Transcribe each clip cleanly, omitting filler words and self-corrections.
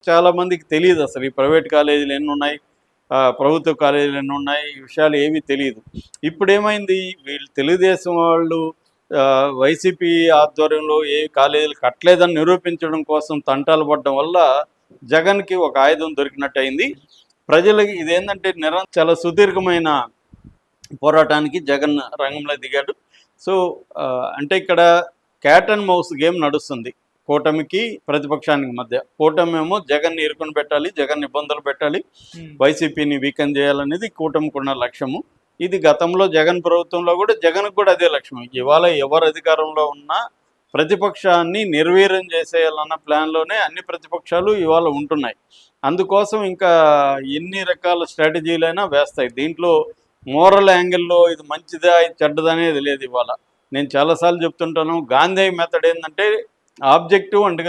చాలా మందికి తెలియదు అసలు ఈ ప్రైవేట్ కాలేజీలు ఎన్ని ఉన్నాయి, ప్రభుత్వ కాలేజీలు ఎన్ని ఉన్నాయి, ఈ విషయాలు ఏమీ తెలియదు. ఇప్పుడు ఏమైంది, వీళ్ళు తెలుగుదేశం వాళ్ళు వైసీపీ ఆధ్వర్యంలో ఏ కాలేజీలు కట్టలేదని నిరూపించడం కోసం తంటాలు పడడం వల్ల జగన్కి ఒక ఆయుధం దొరికినట్టు అయింది. ప్రజలకి ఇదేంటంటే చాలా సుదీర్ఘమైన పోరాటానికి జగన్ రంగంలో దిగాడు. సో అంటే ఇక్కడ క్యాట్ అండ్ మౌస్ గేమ్ నడుస్తుంది కూటమికి ప్రతిపక్షానికి మధ్య. కూటమి ఏమో జగన్ని ఇరుకుని పెట్టాలి, జగన్ ఇబ్బందులు పెట్టాలి, వైసీపీని వీకెన్ చేయాలనేది కూటమికున్న లక్ష్యము. ఇది గతంలో జగన్ ప్రభుత్వంలో కూడా జగన్కు కూడా అదే లక్ష్యం. ఇవాళ ఎవరు అధికారంలో ఉన్నా ప్రతిపక్షాన్ని నిర్వీర్యం చేసేయాలన్న ప్లాన్లోనే అన్ని ప్రతిపక్షాలు ఇవాళ ఉంటున్నాయి. అందుకోసం ఇంకా ఎన్ని రకాల స్ట్రాటజీలైనా వేస్తాయి. దీంట్లో మోరల్ యాంగిల్లో ఇది మంచిదా ఇది చెడ్డదా అనేది లేదు. ఇవాళ నేను చాలాసార్లు చెప్తుంటాను, గాంధీ మెథడ్ ఏంటంటే ఆబ్జెక్టివ్ అండ్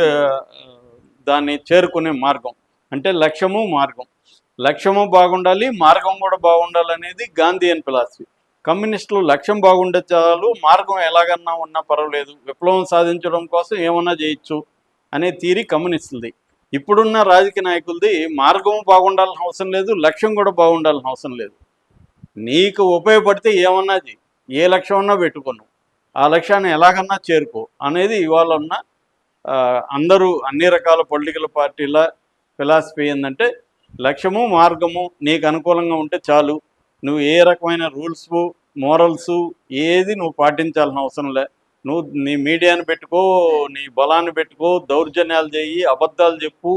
దాన్ని చేరుకునే మార్గం, అంటే లక్ష్యము మార్గం. లక్ష్యము బాగుండాలి, మార్గం కూడా బాగుండాలనేది గాంధీయన్ ఫిలాసఫీ. కమ్యూనిస్టులు లక్ష్యం బాగుండే చాలు, మార్గం ఎలాగన్నా ఉన్నా పర్వాలేదు, విప్లవం సాధించడం కోసం ఏమన్నా చేయొచ్చు అనే థియరీ కమ్యూనిస్టులది. ఇప్పుడున్న రాజకీయ నాయకులది మార్గం బాగుండాల్సిన అవసరం లేదు, లక్ష్యం కూడా బాగుండాల్సిన అవసరం లేదు. నీకు ఉపయోగపడితే ఏమన్నా చేయి, ఏ లక్ష్యం అన్నా పెట్టుకున్నావు, ఆ లక్ష్యాన్ని ఎలాగన్నా చేరుకో అనేది ఇవాళ ఉన్న అందరూ అన్ని రకాల పొలిటికల్ పార్టీల ఫిలాసఫీ ఏంటంటే లక్ష్యము మార్గము నీకు అనుకూలంగా ఉంటే చాలు, నువ్వు ఏ రకమైన రూల్స్ మోరల్స్ ఏది నువ్వు పాటించాల్సిన అవసరం లే. నువ్వు నీ మీడియాని పెట్టుకో, నీ బలాన్ని పెట్టుకో, దౌర్జన్యాలు చేయి, అబద్ధాలు చెప్పు,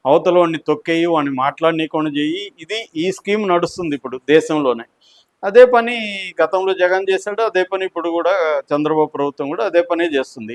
అవతల వాడిని తొక్కేయి, వాడిని మాట్లాడనీకుండా చెయ్యి. ఇది ఈ స్కీమ్ నడుస్తుంది ఇప్పుడు దేశంలోనే. అదే పని గతంలో జగన్ చేశాడు, అదే పని ఇప్పుడు కూడా చంద్రబాబు ప్రభుత్వం కూడా అదే పనే చేస్తుంది.